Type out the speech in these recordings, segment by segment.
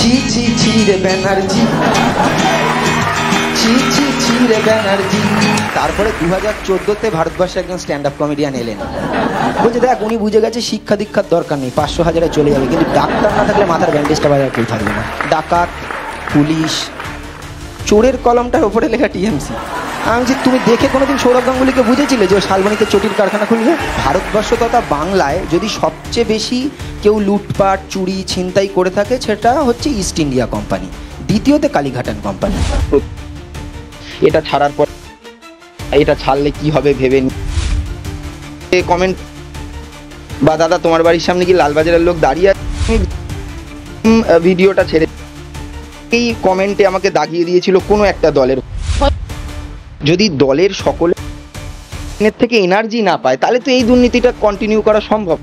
ছি ছি ছি রে ব্যানার্জি, ছি ছি ছি রে ব্যানার্জি। তারপরে 2014-তে ভারতবর্ষে একজন স্ট্যান্ড আপ কমেডিয়ান এলেন, বলছে দেখ উনি বুঝে গেছে শিক্ষা দীক্ষার দরকার নেই, 500-1000-এ চলে যাবে, কিন্তু ডাক্তার না থাকলে মাথার ব্যান্ডেজটা বাজার কেউ থাকবে না। ডাকাত, পুলিশ, চোরের কলমটার ওপরে লেখা টিএমসি। আমি বলছি তুমি দেখে কোনোদিন সৌরভ গাঙ্গুলিকে বুঝেছিলে যে ও শালবনীতে চটির কারখানা খুলবে? ভারতবর্ষ তথা বাংলায় যদি সবচেয়ে বেশি কেউ লুটপাট, চুরি, ছিনতাই করে থাকে সেটা হচ্ছে ইস্ট ইন্ডিয়া কোম্পানি, দ্বিতীয়তে কালীঘাটান কোম্পানি। এটা ছাড়ার পর এটা ছাড়লে কি হবে ভেবে কমেন্ট, বা দাদা তোমার বাড়ির সামনে কি লালবাজারের লোক দাঁড়িয়ে আছে, ভিডিওটা ছেড়ে এই কমেন্টে আমাকে দাগিয়ে দিয়েছিল কোনো একটা দলের। যদি দলের সকলের থেকে এনার্জি না পায় তাহলে তো এই দুর্নীতিটা কন্টিনিউ করা সম্ভব।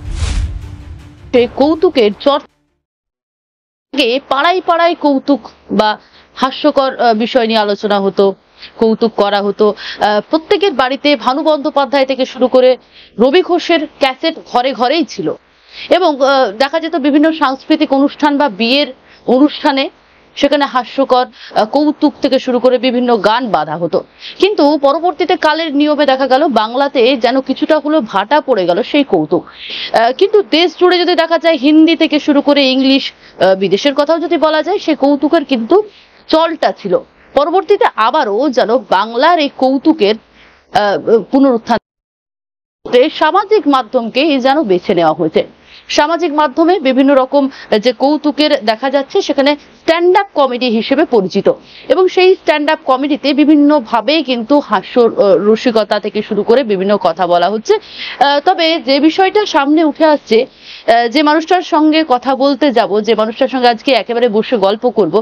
কৌতুকের চর্চাকে পাড়ায় পাড়ায় কৌতুক বা হাস্যকর বিষয় নিয়ে আলোচনা হতো, কৌতুক করা হতো। প্রত্যেকের বাড়িতে ভানু বন্দ্যোপাধ্যায় থেকে শুরু করে রবি ঘোষের ক্যাসেট ঘরে ঘরেই ছিল, এবং দেখা যেত বিভিন্ন সাংস্কৃতিক অনুষ্ঠান বা বিয়ের অনুষ্ঠানে সেখানে হাস্যকর কৌতুক থেকে শুরু করে বিভিন্ন গান বাঁধা হতো। কিন্তু পরবর্তীতে কালের নিয়মে দেখা গেল বাংলাতে যেন কিছুটা হলো ভাটা পড়ে গেল সেই কৌতুক। কিন্তু দেশ জুড়ে যদি দেখা যায় হিন্দি থেকে শুরু করে ইংলিশ, বিদেশের কথাও যদি বলা যায়, সেই কৌতুকের কিন্তু চলটা ছিল। পরবর্তীতে আবারও যেন বাংলার এই কৌতুকের পুনরুত্থান সামাজিক মাধ্যমকে যেন বেছে নেওয়া হয়েছে। সামাজিক মাধ্যমে বিভিন্ন রকম যে কৌতুকের দেখা যাচ্ছে সেখানে স্ট্যান্ড আপ কমেডি হিসেবে পরিচিত, এবং সেই স্ট্যান্ড আপ কমেডিতে বিভিন্ন ভাবে কিন্তু হাস্য রসিকতা থেকে শুরু করে বিভিন্ন কথা বলা হচ্ছে। তবে যে বিষয়টা সামনে উঠে আসছে, যে মানুষটার সঙ্গে কথা বলতে যাব, যে মানুষটার সঙ্গে আজকে একেবারে বসে গল্প করব,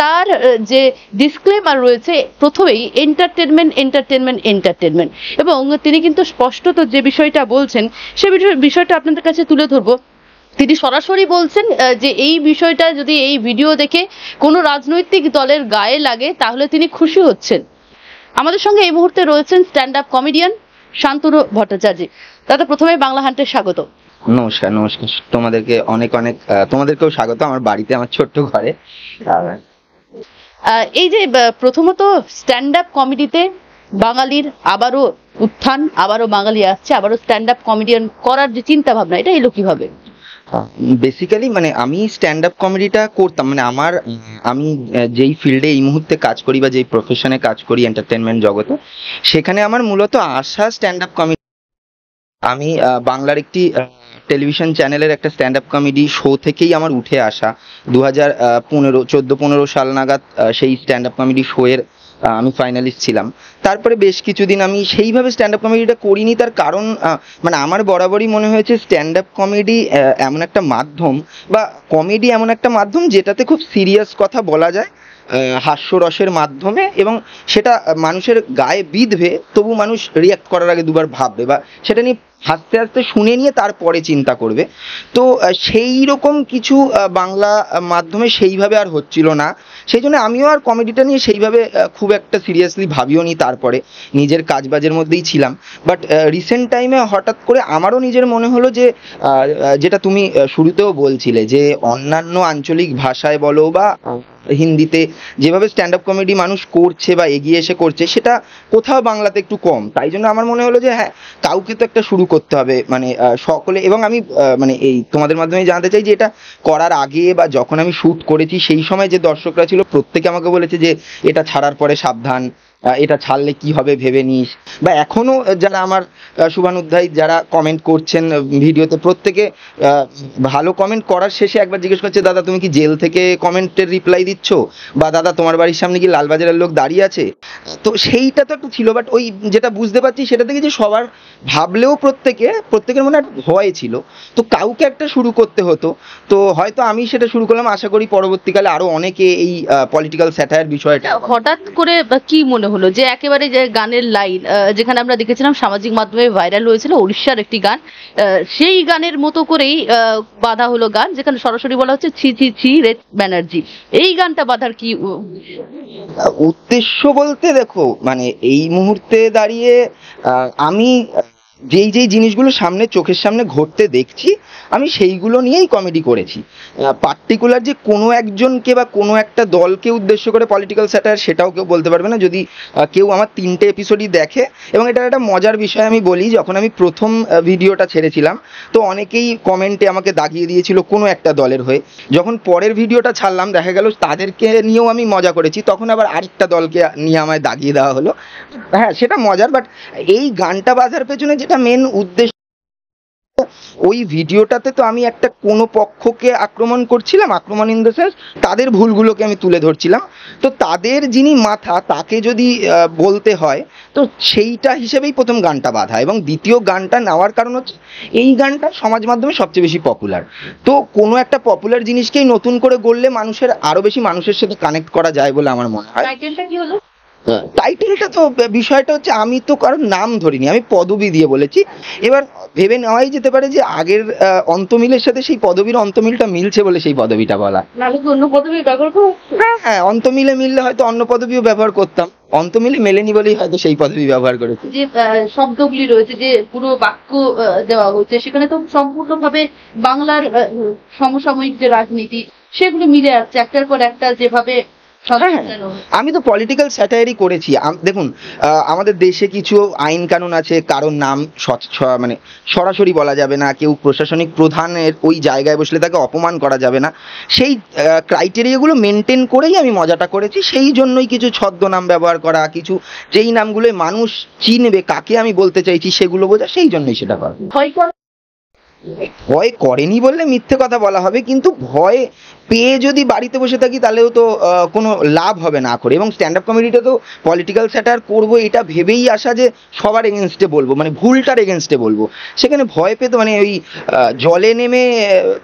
তার যে ডিসক্লেমার রয়েছে প্রথমেই এন্টারটেনমেন্ট এন্টারটেনমেন্ট এন্টারটেনমেন্ট, এবং তিনি কিন্তু স্পষ্টত যে বিষয়টা বলছেন সে বিষয়টা আপনাদের কাছে তুলে ধরবো। তিনি সরাসরি বলছেন যে এই বিষয়টা যদি এই ভিডিও দেখে কোনো রাজনৈতিক দলের গায়ে লাগে তাহলে তিনি খুশি হচ্ছেন। আমাদের সঙ্গে এই মুহূর্তে রয়েছেন stand up comedian Shantanu Bhattacharya. দাদা প্রথমে বাংলা হান্টে স্বাগত। নমস্কার। নমস্কার, তোমাদেরকে অনেক অনেক, তোমাদেরকেও স্বাগত আমার বাড়িতে, আমার ছোট্ট ঘরে। এই যে প্রথমত স্ট্যান্ড আপ কমেডিতে বাঙালির আবারও উত্থান, আবারও বাঙালি আসছে, আবারও স্ট্যান্ড আপ কমেডিয়ান করার যে চিন্তা ভাবনা, এটা এলো কিভাবে? বেসিক্যালি মানে আমি স্ট্যান্ড আপ কমেডিটা করতাম, মানে আমি যেই ফিল্ডে এই মুহূর্তে কাজ করি বা যেই প্রফেশনে কাজ করি এন্টারটেনমেন্ট জগতে, সেখানে আমার মূলত আসা স্ট্যান্ড আপ কমেডি। আমি বাংলার একটি টেলিভিশন চ্যানেলের একটা স্ট্যান্ড আপ কমেডি শো থেকেই আমার উঠে আসা। 2014-15 সাল নাগাদ সেই স্ট্যান্ড আপ কমেডি শো এর আমি ফাইনালিস্ট ছিলাম। তারপরে বেশ কিছুদিন আমি সেইভাবে স্ট্যান্ড আপ কমেডিটা করিনি, তার কারণ মানে আমার বরাবরই মনে হয়েছে স্ট্যান্ড আপ কমেডি এমন একটা মাধ্যম, বা কমেডি এমন একটা মাধ্যম যেটাতে খুব সিরিয়াস কথা বলা যায় হাস্যরসের মাধ্যমে, এবং সেটা মানুষের গায়ে বিঁধবে তবু মানুষ রিয়াক্ট করার আগে দুবার ভাববে, বা সেটা নিয়ে হাসতে হাসতে শুনে নিয়ে তারপরে চিন্তা করবে। তো সেই রকম কিছু বাংলা মাধ্যমে সেইভাবে আর হচ্ছিল না, সেই জন্য আমিও আর কমেডিটা নিয়ে সেইভাবে খুব একটা সিরিয়াসলি ভাবিও নি। তারপরে নিজের কাজবাজের মধ্যেই ছিলাম। বাট রিসেন্ট টাইমে হঠাৎ করে আমারও নিজের মনে হলো যে যেটা তুমি শুরুতেও বলছিলে, যে অন্যান্য আঞ্চলিক ভাষায় বলো বা হিন্দিতে যেভাবে স্ট্যান্ড আপ কমেডি মানুষ করছে বা এগিয়ে এসে করছে, সেটা কোথাও বাংলাতে একটু কম। তাই জন্য আমার মনে হলো যে হ্যাঁ, কাউকে তো একটা শুরু করতে হবে, মানে সকলে। এবং আমি মানে এই তোমাদের মাধ্যমে জানাতে চাই যে এটা করার আগে বা যখন আমি শ্যুট করেছি সেই সময় যে দর্শকরা ছিল প্রত্যেকে আমাকে বলেছে যে এটা ছাড়ার পরে সাবধান, এটা ছাড়লে কি হবে ভেবে নিস। বা এখনো যারা আমার শুভানুধ্যায়ী যারা কমেন্ট করছেন ভিডিওতে, প্রত্যেকে ভালো কমেন্ট করার শেষে একবার জিজ্ঞেস করছে, দাদা তুমি কি জেল থেকে কমেন্টের রিপ্লাই দিচ্ছ, বা দাদা তোমার বাড়ির সামনে কি লালবাজারের লোক দাঁড়িয়ে আছে। তো সেইটা তো একটু ছিল, বাট ওই যেটা বুঝতে পারছি সেটা থেকে যে সবার ভাবলেও প্রত্যেকের মনে একটা ভয় ছিল, তো কাউকে একটা শুরু করতে হতো। তো হয়তো আমি সেটা শুরু করলাম, আশা করি পরবর্তীকালে আরো অনেকে এই পলিটিক্যাল স্যাটায়ার বিষয়টা। হঠাৎ করে কি মনে হলো যে একেবারে যে গানের লাইন, যেখানে আমরা দেখেছিলাম সামাজিক মাধ্যমে ভাইরাল হয়েছিল উড়িষ্যার একটি গান, সেই গানের মতো করেই বাঁধা হলো গান, যেখানে সরাসরি বলা হচ্ছে ছি ছি ছি রে ব্যানার্জি। এই গানটা বাঁধার কি উদ্দেশ্য বলতে, দেখো মানে এই মুহূর্তে দাঁড়িয়ে আমি যেই যেই জিনিসগুলো সামনে চোখের সামনে ঘটতে দেখছি আমি সেইগুলো নিয়েই কমেডি করেছি। পার্টিকুলার যে কোনো একজনকে বা কোনো একটা দলকে উদ্দেশ্য করে পলিটিক্যাল স্যাটায়ার সেটাও কেউ বলতে পারবে না। যদি কেউ আমার 3টে এপিসোডই দেখে, এবং এটা একটা মজার বিষয় আমি বলি, যখন আমি প্রথম ভিডিওটা ছেড়েছিলাম তো অনেকেই কমেন্টে আমাকে দাগিয়ে দিয়েছিল কোনো একটা দলের হয়ে। যখন পরের ভিডিওটা ছাড়লাম দেখা গেল তাদেরকে নিয়েও আমি মজা করেছি, তখন আবার আরেকটা দলকে নিয়ে আমায় দাগিয়ে দেওয়া হলো। হ্যাঁ, সেটা মজার, বাট এই গানটা বাঁধার পেছনে যেটা মেন উদ্দেশ্য, ওই ভিডিওটাতে তো আমি একটা কোনো পক্ষকে আক্রমণ করছিলাম, আক্রমণ ইন দ্য সেন্স তাদের ভুলগুলোকে আমি তুলে ধরছিলাম। তো তাদের যিনি মাথা তাকে যদি বলতে হয়, তো সেইটা হিসেবেই প্রথম গানটা বাঁধা, এবং দ্বিতীয় গানটা নেওয়ার কারণ হচ্ছে এই গানটা সমাজ মাধ্যমে সবচেয়ে বেশি পপুলার। তো কোনো একটা পপুলার জিনিসকেই নতুন করে গড়লে মানুষের আরো বেশি মানুষের সাথে কানেক্ট করা যায় বলে আমার মনে হয়। টাইটেলটা কি হলো? টাইটেলটা তো বিষয়টা হচ্ছে আমি তো কারোর নাম ধরিনি, আমি পদবি দিয়ে বলেছি। এবার ভেবে নেওয়াই যেতে পারে যে আগের অন্তমিলের সাথে সেই পদবীর অন্তমিলটা মিলছে বলে সেই পদবিটা বলা। নাহলে কি অন্য পদবি ব্যবহার করো? হ্যাঁ, অন্তমিলে মিললে হয়তো অন্য পদবিও ব্যবহার করতাম, অন্তমিলে মেলেনি বলেই হয়তো সেই পদবি ব্যবহার করেছি। যে শব্দগুলি রয়েছে, যে পুরো বাক্য দেওয়া হচ্ছে, সেখানে তো সম্পূর্ণভাবে বাংলার সমসাময়িক যে রাজনীতি সেগুলো মিলে আসছে একটার পর একটা, যেভাবে হ্যাঁ, আমি তো পলিটিক্যাল স্যাটায়ারই করেছি। দেখুন, আমাদের দেশে কিছু আইন কানুন আছে, কারোর নাম মানে সরাসরি বলা যাবে না, কেউ প্রশাসনিক প্রধানের ওই জায়গায় বসলে তাকে অপমান করা যাবে না, সেই ক্রাইটেরিয়াগুলো মেনটেন করেই আমি মজাটা করেছি। সেই জন্যই কিছু ছদ্মনাম ব্যবহার করা, কিছু যেই নামগুলোয় মানুষ চিনবে কাকে আমি বলতে চাইছি সেগুলো বোঝা, সেই জন্যই সেটা করা। ভয় করেনি বললে মিথ্যে কথা বলা হবে, কিন্তু ভয় পেয়ে যদি বাড়িতে বসে থাকি তাহলেও তো কোনো লাভ হবে না করে। এবং স্ট্যান্ড আপ কমেডিটা তো পলিটিক্যাল স্যাটায়ার করবো এটা ভেবেই আসা যে সবার এগেনস্টে বলবো, মানে ভুলটার এগেনস্টে বলবো। সেখানে ভয় পেয়ে তো মানে ওই জলে নেমে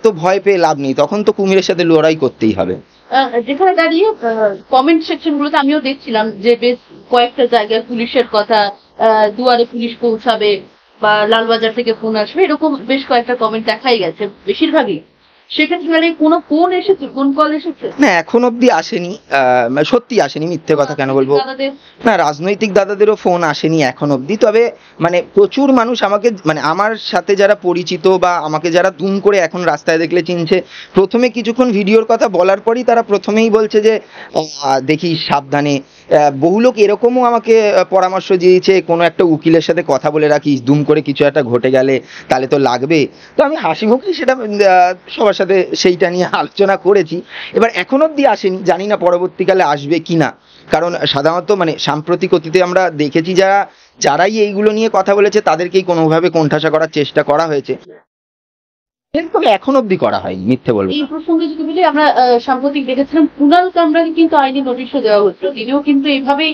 তো ভয় পেয়ে লাভ নেই, তখন তো কুমিরের সাথে লড়াই করতেই হবে। যেখানে দাঁড়িয়ে কমেন্ট সেকশন গুলোতে আমিও দেখছিলাম যে বেশ কয়েকটা জায়গায় পুলিশের কথা, দুয়ারে পুলিশ পৌঁছাবে বা লালবাজার থেকে ফোন আসবে, এরকম বেশ কয়েকটা কমেন্ট দেখাই গেছে বেশিরভাগই। সেক্ষেত্রে মানে কোনো ফোন এসেছে, কোন কল এসেছে? না, এখন অব্দি আসেনি, সত্যি আসেনি, মিথ্যে কথা কেন বলবো। না, রাজনৈতিক দাদাদেরও ফোন আসেনি এখন অব্দি। তবে মানে প্রচুর মানুষ আমাকে, মানে আমার সাথে যারা পরিচিত বা আমাকে যারা দুম করে এখন রাস্তায় দেখলে চিনছে, প্রথমে কিছুক্ষণ ভিডিওর কথা বলার পরই তারা প্রথমেই বলছে যে দেখি সাবধানে। বহু লোক এরকমও আমাকে পরামর্শ দিয়েছে, কোনো একটা উকিলের সাথে কথা বলে রাখিস, দুম করে কিছু একটা ঘটে গেলে তাহলে তো লাগবে। তো আমি হাসি মুখেই সেটা সবার সাথে সেইটা নিয়ে আলোচনা করেছি। এবার এখন অব্দি আসেনি, জানি না পরবর্তীকালে আসবে কিনা, কারণ সাধারণত মানে সাম্প্রতিক অতীতে আমরা দেখেছি যারাই এইগুলো নিয়ে কথা বলেছে তাদেরকেই কোনোভাবে কোণঠাসা করার চেষ্টা করা হয়েছে, কিন্তু এখন অব্দি করা হয়নি, মিথ্যে বলবো। এই প্রসঙ্গে যদি বলি, আমরা সাম্প্রতিক দেখেছিলাম কুণাল কামরাকে কিন্তু আইনি নোটিশও দেওয়া হচ্ছিল, তিনিও কিন্তু এইভাবেই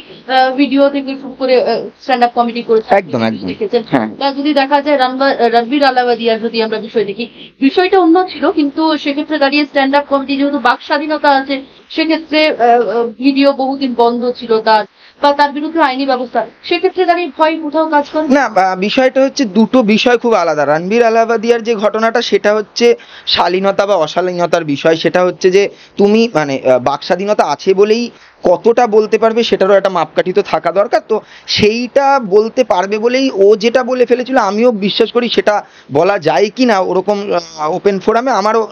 ভিডিও থেকে শুরু করে স্ট্যান্ড আপ কমেডি করেছেন। একদম একদম দেখেছেন। হ্যাঁ। যদি দেখা যায় রণবীর আলাবাদিয়ার যদি আমরা বিষয় দেখি, বিষয়টা অন্য ছিল, কিন্তু সেক্ষেত্রে দাঁড়িয়ে স্ট্যান্ড আপ কমেডি যেহেতু বাক স্বাধীনতা আছে, সেক্ষেত্রে ভিডিও বহুদিন বন্ধ ছিল তার, বা তার বিরুদ্ধে আইনি ব্যবস্থা, সেক্ষেত্রে দাঁড়িয়ে ভয় কোথাও কাজ করে না। বিষয়টা হচ্ছে দুটো বিষয় খুব আলাদা। রণবীর আলাবাদিয়ার যে ঘটনাটা সেটা হচ্ছে শালীনতা বা অশালীনতার বিষয়। সেটা হচ্ছে যে তুমি মানে বাক স্বাধীনতা আছে বলেই কতটা বলতে পারবে সেটারও একটা মাপকাঠি তো থাকা দরকার। তো সেইটা বলতে পারবে বলেই ও যেটা বলে ফেলেছিল, আমিও বিশ্বাস করি সেটা বলা যায় কি না ওরকম ওপেন ফোরামে আমারও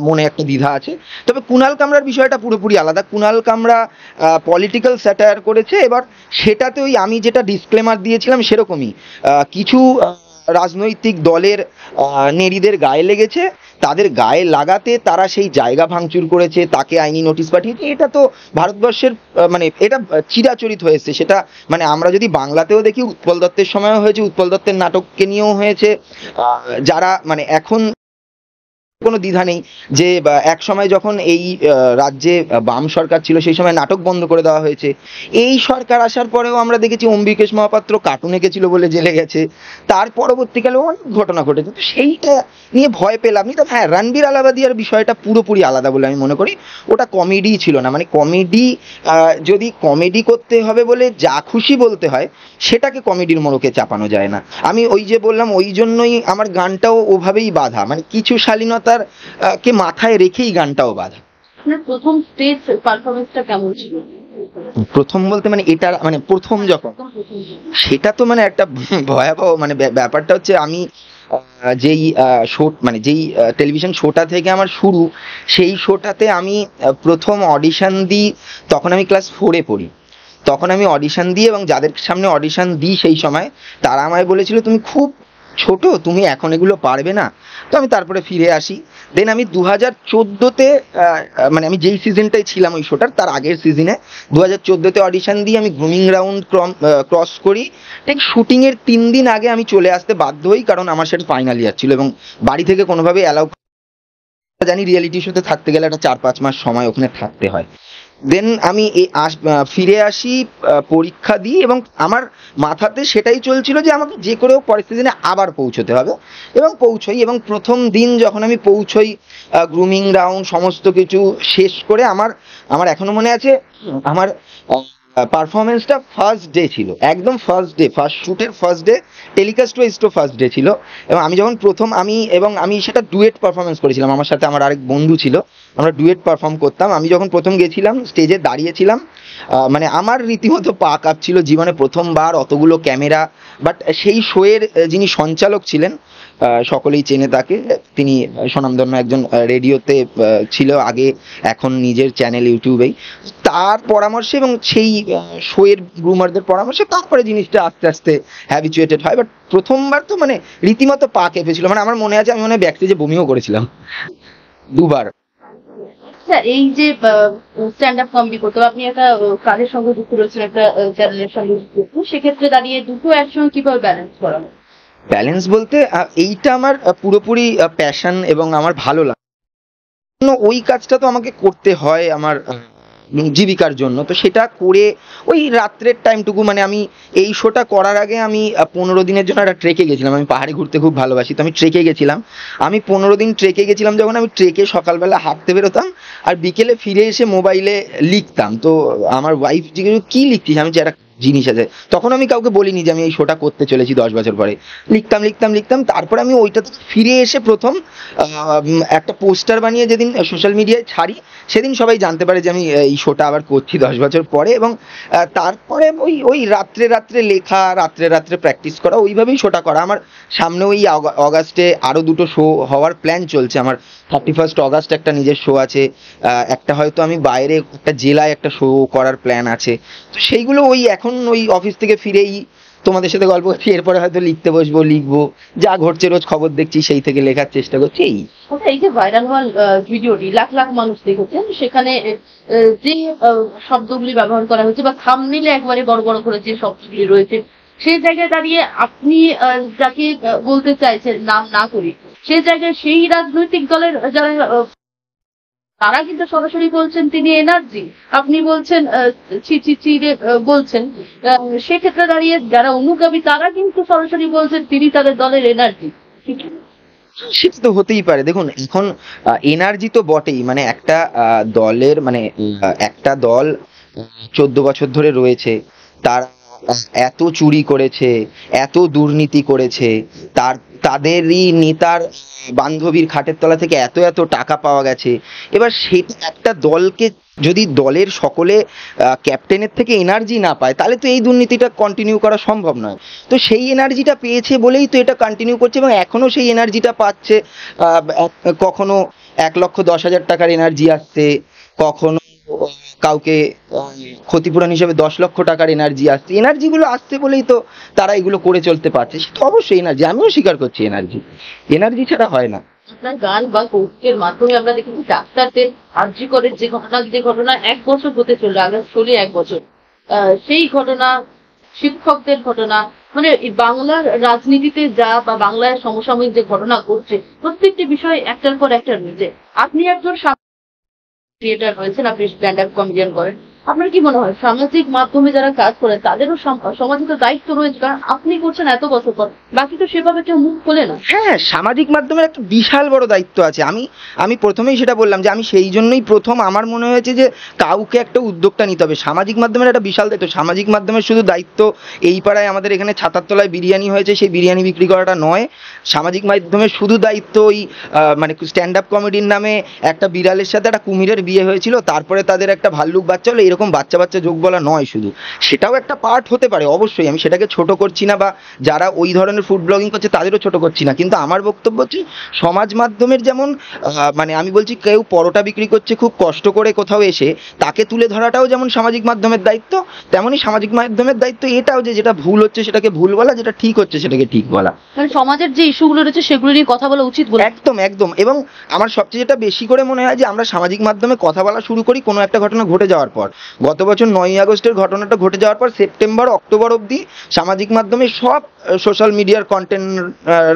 মনে একটা দ্বিধা আছে। তবে কুণাল কামরার বিষয়টা পুরোপুরি আলাদা। কুণাল কামরা পলিটিক্যাল স্যাটায়ার করেছে, এবার সেটাতে ওই আমি যেটা ডিসক্লেমার দিয়েছিলাম সেরকমই কিছু রাজনৈতিক দলের নেড়িদের গায়ে লেগেছে, তাদের গায়ে লাগাতে তারা সেই জায়গা ভাঙচুর করেছে, তাকে আইনি নোটিশ পাঠিয়েছে। এটা তো ভারতবর্ষের মানে এটা চিরাচরিত হয়েছে। সেটা মানে আমরা যদি বাংলাতেও দেখি, উৎপল দত্তের সময়ও হয়েছে, উৎপল দত্তের নাটককে নিয়েও হয়েছে। যারা মানে এখন কোনো দ্বিধা নেই যে এক সময় যখন এই রাজ্যে বাম সরকার ছিল সেই সময় নাটক বন্ধ করে দেওয়া হয়েছে। এই সরকার আসার পরেও আমরা দেখেছি অম্বিকেশ মহাপাত্র কার্টুন এঁকেছিল বলে জেলে গেছে, তার পরবর্তীকালেও অনেক ঘটনা ঘটেছে। তো সেইটা নিয়ে ভয় পেলাম না। তবে হ্যাঁ, রণবীর আলাবাদিয়ার বিষয়টা পুরোপুরি আলাদা বলে আমি মনে করি। ওটা কমেডি ছিল না, মানে কমেডি যদি কমেডি করতে হবে বলে যা খুশি বলতে হয় সেটাকে কমেডির মোড়কে চাপানো যায় না। আমি ওই যে বললাম, ওই জন্যই আমার গানটাও ওভাবেই বাঁধা, মানে কিছু শালীনতার কে মাথায় রেখেই গানটাও বাঁধা। প্রথম স্টেজ পারফরমেন্সটা কেমন ছিল? প্রথম বলতে মানে এটা মানে প্রথম যখন, সেটা তো মানে একটা ভয়াবহ মানে ব্যাপারটা হচ্ছে আমি যেই শো মানে যেই টেলিভিশন শোটা থেকে আমার শুরু, সেই শোটাতে আমি প্রথম অডিশন দিই তখন আমি ক্লাস 4-এ পড়ি। তখন আমি অডিশন দিই এবং যাদের সামনে অডিশন দিই সেই সময় তারা আমায় বলেছিল তুমি খুব ছোট, তুমি এখন এগুলো পারবে না। তো আমি তারপরে ফিরে আসি। দেন আমি 2014-তে মানে আমি যেই সিজনটাই ছিলাম ওই শোটার তার আগের সিজনে 2014-তে অডিশন দিয়ে আমি গ্রুমিং রাউন্ড ক্রস করি। ঠিক শুটিং এর 3 দিন আগে আমি চলে আসতে বাধ্য হই, কারণ আমার সেটা ফাইনাল ইয়ার ছিল এবং বাড়ি থেকে কোনোভাবে অ্যালাউ, জানি রিয়েলিটি শোতে থাকতে গেলে একটা 4-5 মাস সময় ওখানে থাকতে হয়। দেন আমি ফিরে আসি, পরীক্ষা দিই এবং আমার মাথাতে সেটাই চলছিল যে আমাকে যে করেও পরের সিজনে আবার পৌঁছতে হবে, এবং পৌঁছই। এবং প্রথম দিন যখন আমি পৌঁছই, গ্রুমিং রাউন্ড সমস্ত কিছু শেষ করে আমার আমার এখনো মনে আছে আমার পারফরমেন্সটা ফার্স্ট ডে ছিল, একদম ফার্স্ট ডে, ফার্স্ট শুটের ফার্স্ট ডে, টেলিকাস্ট ওয়াইজও ফার্স্ট ডে ছিল। এবং আমি যখন প্রথম আমি সেটা ডুয়েট পারফরমেন্স করেছিলাম, আমার সাথে আমার আরেক বন্ধু ছিল, আমরা ডুয়েট পারফর্ম করতাম। আমি যখন প্রথম গেছিলাম স্টেজে দাঁড়িয়েছিলাম, মানে আমার রীতিমতো পা কাঁপছিল, জীবনে প্রথমবার অতগুলো ক্যামেরা। বাট সেই শোয়ের যিনি সঞ্চালক ছিলেন, সকলেই চেনে তাকে, তিনি স্বনামধন্য একজন রেডিওতে ছিল আগে, এখন নিজের চ্যানেল ইউটিউবেই, তার পরামর্শে এবং সেই শোয়ের গ্রুমারদের পরামর্শে তারপরে জিনিসটা আস্তে আস্তে হ্যাবিচুয়েটেড হয়। বাট প্রথমবার তো মানে রীতিমতো পা কেঁপেছিল, মানে আমার মনে আছে আমি মনে হয় ব্যাকস্টেজে বমিও করেছিলাম 2বার। আচ্ছা, এই যে স্ট্যান্ড আপ কমেডি করতে আপনি একটা কাজের সঙ্গে যুক্ত রয়েছেন, একটা চ্যানেলের সঙ্গে যুক্ত, সেক্ষেত্রে দাঁড়িয়ে দুটো একসঙ্গে কিভাবে ব্যালেন্স করানো? ব্যালেন্স বলতে এইটা আমার পুরোপুরি প্যাশন এবং আমার ভালো লাগে, ওই কাজটা তো আমাকে করতে হয় আমার জীবিকার জন্য। তো সেটা করে ওই রাত্রের টাইমটুকু, মানে আমি এই শোটা করার আগে আমি 15 দিনের জন্য একটা ট্রেকে গেছিলাম। আমি পাহাড়ে ঘুরতে খুব ভালোবাসি, তো আমি ট্রেকে গেছিলাম। আমি 15 দিন ট্রেকে গেছিলাম, যখন আমি ট্রেকে সকালবেলা হাঁটতে বেরোতাম আর বিকেলে ফিরে এসে মোবাইলে লিখতাম। তো আমার ওয়াইফ জিজ্ঞেস কি লিখতিস, আমি যে একটা জিনিস আছে, তখন আমি কাউকে বলিনি যে আমি এই শোটা করতে চলেছি 10 বছর পরে। লিখতাম লিখতাম লিখতাম, তারপরে আমি ওইটা ফিরে এসে প্রথম একটা পোস্টার বানিয়ে যেদিন সোশ্যাল মিডিয়ায় ছাড়ি, সেদিন সবাই জানতে পারে যে আমি এই শোটা আবার করছি 10 বছর পরে। এবং তারপরে ওই ওই রাত্রে রাত্রে লেখা, রাত্রে রাত্রে প্র্যাকটিস করা, ওইভাবেই শোটা করা। আমার সামনে ওই অগাস্টে আরো 2টো শো হওয়ার প্ল্যান চলছে। আমার 31 অগাস্ট একটা নিজের শো আছে, একটা হয়তো আমি বাইরে একটা জেলায় একটা শো করার প্ল্যান আছে। তো সেইগুলো ওই এখন ওই অফিস থেকে ফিরেই তোমাদের সাথে গল্প করছি, এরপরে হয়তো লিখতে বসবো, লিখবো, যা ঘটছে রোজ খবর দেখছি সেই থেকে লেখার চেষ্টা করছি। এই আচ্ছা, এই যে ভাইরাল হওয়ার ভিডিওটি লাখ লাখ মানুষ দেখেছেন, সেখানে যে শব্দগুলি ব্যবহার করা হয়েছে বা থাম্বনেইলে একবারে বড় বড় করে যে শব্দগুলি রয়েছে, সেই জায়গায় দাঁড়িয়ে আপনি যাকে বলতে চাইছেন নাম না করি, সেই জায়গায় সেই রাজনৈতিক দলের যারা তারা কিন্তু সরাসরি বলছেন তিনি এনার্জি, আপনি বলছেন ছি ছি ছি রে বলছেন। সেক্ষেত্রে দাঁড়িয়ে যারা অনুগামী তারা কিন্তু সরাসরি বলছেন তিনি তাদের দলের এনার্জি। সেটা তো হতেই পারে। দেখুন, এখন এনার্জি তো বটেই, মানে একটা দলের মানে একটা দল 14 বছর ধরে রয়েছে, তারা এত চুরি করেছে, এত দুর্নীতি করেছে, তাদেরই নেতার বান্ধবীর খাটের তলা থেকে এত এত টাকা পাওয়া গেছে। এবার সেটা একটা দলকে যদি দলের সকলে ক্যাপ্টেনের থেকে এনার্জি না পায়, তাহলে তো এই দুর্নীতিটা কন্টিনিউ করা সম্ভব নয়। তো সেই এনার্জিটা পেয়েছে বলেই তো এটা কন্টিনিউ করছে এবং এখনো সেই এনার্জিটা পাচ্ছে। কখনো 1,10,000 টাকার এনার্জি আসছে, কখনো কাউকে ক্ষতিপূরণ হিসেবে 10 লক্ষ টাকার এনার্জি আসছে। এনার্জিগুলো আসছে বলেই তো তারা এগুলো করে চলতে পারছে। সেটা অবশ্যই এনার্জি, আমিও স্বীকার করছি এনার্জি ছাড়া হয় না। আপনার গান বা কৌতুকের মাধ্যমে আমরা দেখেছি ডাক্তারদের আর্জি করের যে ঘটনা 1 বছর হতে চললো, আগস্ট 1 বছর, সেই ঘটনা, শিক্ষকদের ঘটনা, মানে বাংলার রাজনীতিতে যা বা বাংলার সমসাময়িক যে ঘটনা ঘটছে, প্রত্যেকটি বিষয় একটার পর একটা রয়েছে। আপনি একজন ক্রিয়েটার রয়েছেন, আপনি স্ট্যান্ড আপ কমেডিয়ান করেন, আপনার কি মনে হয় সামাজিক মাধ্যমে যারা কাজ করে তাদেরও সমাজে তো দায়িত্ব রয়েছে? কারণ আপনি করছেন এত বছর পর, বাকি তো সেভাবে কেউ মুখ খোলে না। হ্যাঁ, সামাজিক মাধ্যমের একটা বিশাল বড় দায়িত্ব আছে। আমি প্রথমেই সেটা বললাম যে আমি সেই জন্যই প্রথম আমার মনে হয়েছে যে কাউকে একটা উদ্যোগটা নিতে হবে। সামাজিক মাধ্যমের একটা বিশাল দায়িত্ব। সামাজিক মাধ্যমের শুধু দায়িত্ব এই পাড়ায় আমাদের এখানে ছাতার তলায় বিরিয়ানি হয়েছে সেই বিরিয়ানি বিক্রি করাটা নয়। সামাজিক মাধ্যমের শুধু দায়িত্ব ওই মানে স্ট্যান্ড আপ কমেডির নামে একটা বিড়ালের সাথে একটা কুমিরের বিয়ে হয়েছিল, তারপরে তাদের একটা ভাল্লুক বাচ্চা হলো, এরকম বাচ্চা বাচ্চা যোগ বলা নয় শুধু, সেটাও একটা পার্ট হতে পারে অবশ্যই, আমি সেটাকে ছোট করছি না, বা যারা ওই ধরনের ফুড ব্লগিং করছে তাদেরও ছোট করছি না, কিন্তু আমার বক্তব্য হচ্ছে সমাজ মাধ্যমের যেমন মানে আমি বলছি কেউ পরোটা বিক্রি করছে খুব কষ্ট করে কোথাও এসে, তাকে তুলে ধরাটাও যেমন সামাজিক মাধ্যমের দায়িত্ব, তেমনই সামাজিক মাধ্যমের দায়িত্ব এটাও যে যেটা ভুল হচ্ছে সেটাকে ভুল বলা, যেটা ঠিক হচ্ছে সেটাকে ঠিক বলা। মানে সমাজের যে ইস্যুগুলো রয়েছে সেগুলো নিয়ে কথা বলা উচিত বলে। একদম একদম। এবং আমার সবচেয়ে যেটা বেশি করে মনে হয় যে আমরা সামাজিক মাধ্যমে কথা বলা শুরু করি কোনো একটা ঘটনা ঘটে যাওয়ার পর। গত বছর 9ই আগস্টের ঘটনাটা ঘটে যাওয়ার পর সেপ্টেম্বর অক্টোবর অবধি সামাজিক মাধ্যমে সব সোশ্যাল মিডিয়ার কন্টেন্ট